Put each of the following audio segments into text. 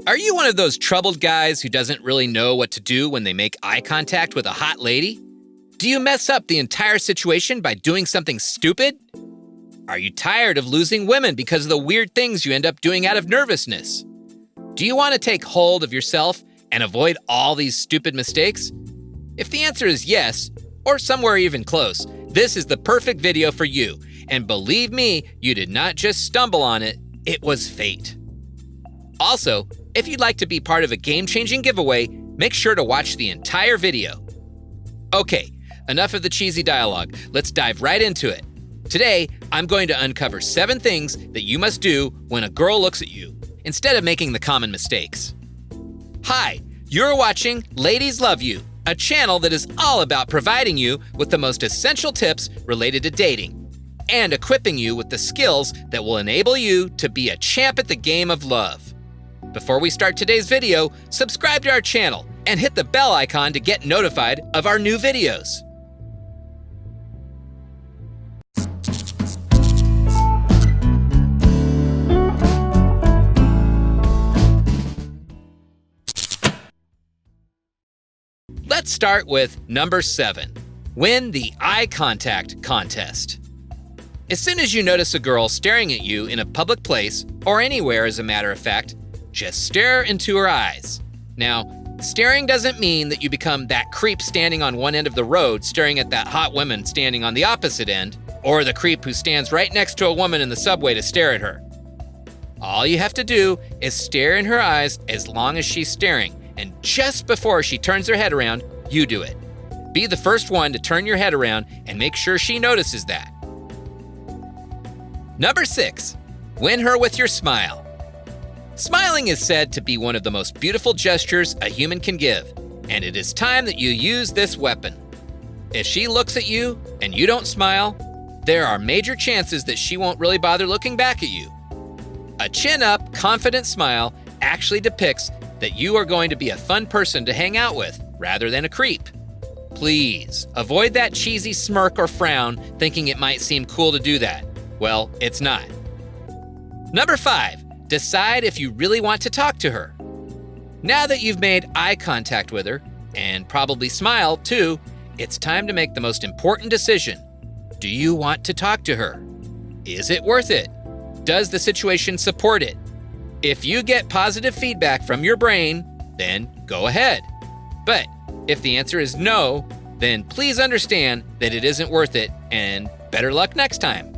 Are you one of those troubled guys who doesn't really know what to do when they make eye contact with a hot lady? Do you mess up the entire situation by doing something stupid? Are you tired of losing women because of the weird things you end up doing out of nervousness? Do you want to take hold of yourself and avoid all these stupid mistakes? If the answer is yes, or somewhere even close, this is the perfect video for you. And believe me, you did not just stumble on it, it was fate. Also, if you'd like to be part of a game-changing giveaway, make sure to watch the entire video. Okay, enough of the cheesy dialogue. Let's dive right into it. Today, I'm going to uncover 7 things that you must do when a girl looks at you, instead of making the common mistakes. Hi, you're watching Ladies Love You, a channel that is all about providing you with the most essential tips related to dating and equipping you with the skills that will enable you to be a champ at the game of love. Before we start today's video, subscribe to our channel and hit the bell icon to get notified of our new videos. Let's start with number 7, win the eye contact contest. As soon as you notice a girl staring at you in a public place, or anywhere as a matter of fact, just stare into her eyes. Now, staring doesn't mean that you become that creep standing on one end of the road staring at that hot woman standing on the opposite end, or the creep who stands right next to a woman in the subway to stare at her. All you have to do is stare in her eyes as long as she's staring, and just before she turns her head around, you do it. Be the first one to turn your head around and make sure she notices that. Number 6, win her with your smile. Smiling is said to be one of the most beautiful gestures a human can give, and it is time that you use this weapon. If she looks at you and you don't smile, there are major chances that she won't really bother looking back at you. A chin-up, confident smile actually depicts that you are going to be a fun person to hang out with, rather than a creep. Please, avoid that cheesy smirk or frown thinking it might seem cool to do that. Well, it's not. Number 5, decide if you really want to talk to her. Now that you've made eye contact with her, and probably smiled too, it's time to make the most important decision. Do you want to talk to her? Is it worth it? Does the situation support it? If you get positive feedback from your brain, then go ahead. But if the answer is no, then please understand that it isn't worth it, and better luck next time.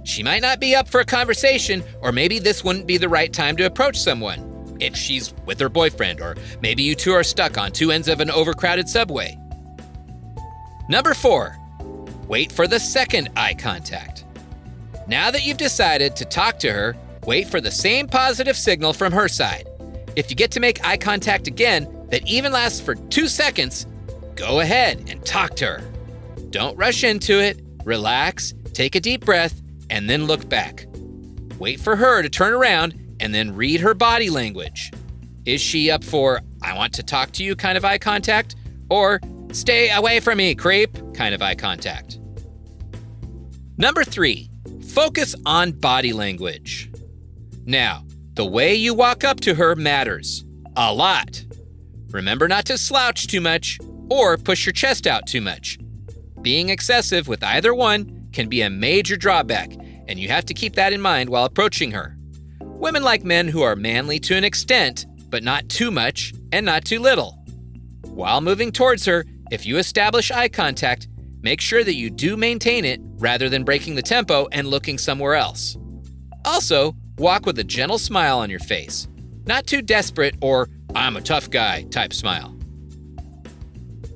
She might not be up for a conversation, or maybe this wouldn't be the right time to approach someone, if she's with her boyfriend, or maybe you two are stuck on two ends of an overcrowded subway. Number 4, wait for the second eye contact. Now that you've decided to talk to her, wait for the same positive signal from her side. If you get to make eye contact again that even lasts for 2 seconds, go ahead and talk to her. Don't rush into it, relax, take a deep breath, and then look back. Wait for her to turn around and then read her body language. Is she up for, I want to talk to you kind of eye contact, or stay away from me, creep kind of eye contact? Number 3, focus on body language. Now, the way you walk up to her matters a lot. Remember not to slouch too much or push your chest out too much. Being excessive with either one can be a major drawback, and you have to keep that in mind while approaching her. Women like men who are manly to an extent, but not too much and not too little. While moving towards her, if you establish eye contact, make sure that you do maintain it rather than breaking the tempo and looking somewhere else. Also, walk with a gentle smile on your face, not too desperate or I'm a tough guy type smile.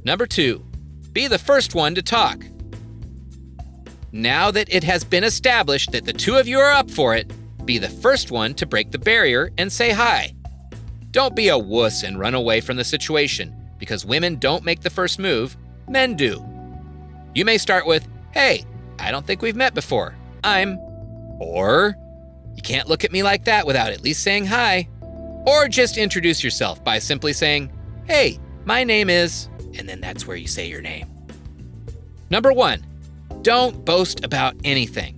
Number 2, be the first one to talk. Now that it has been established that the two of you are up for it, be the first one to break the barrier and say hi. Don't be a wuss and run away from the situation, because women don't make the first move, men do. You may start with, hey, I don't think we've met before. Or, you can't look at me like that without at least saying hi. Or just introduce yourself by simply saying, hey, my name is, and then that's where you say your name. Number 1, don't boast about anything.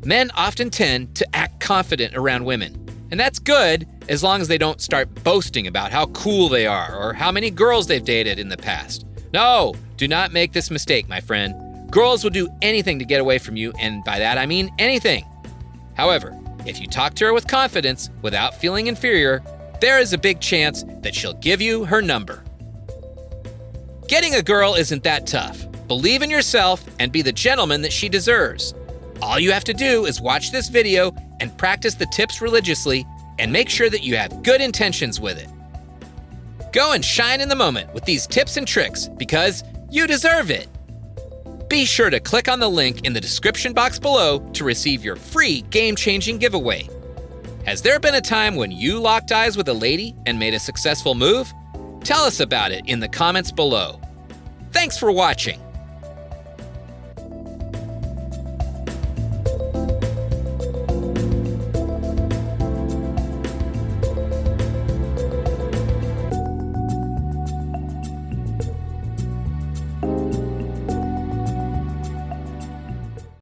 Men often tend to act confident around women, And that's good as long as they don't start boasting about how cool they are or how many girls they've dated in the past. No, do not make this mistake, my friend. Girls will do anything to get away from you, and by that I mean anything. However, if you talk to her with confidence without feeling inferior, there is a big chance that she'll give you her number. Getting a girl isn't that tough. Believe in yourself and be the gentleman that she deserves. All you have to do is watch this video and practice the tips religiously and make sure that you have good intentions with it. Go and shine in the moment with these tips and tricks because you deserve it. Be sure to click on the link in the description box below to receive your free game-changing giveaway. Has there been a time when you locked eyes with a lady and made a successful move? Tell us about it in the comments below. Thanks for watching.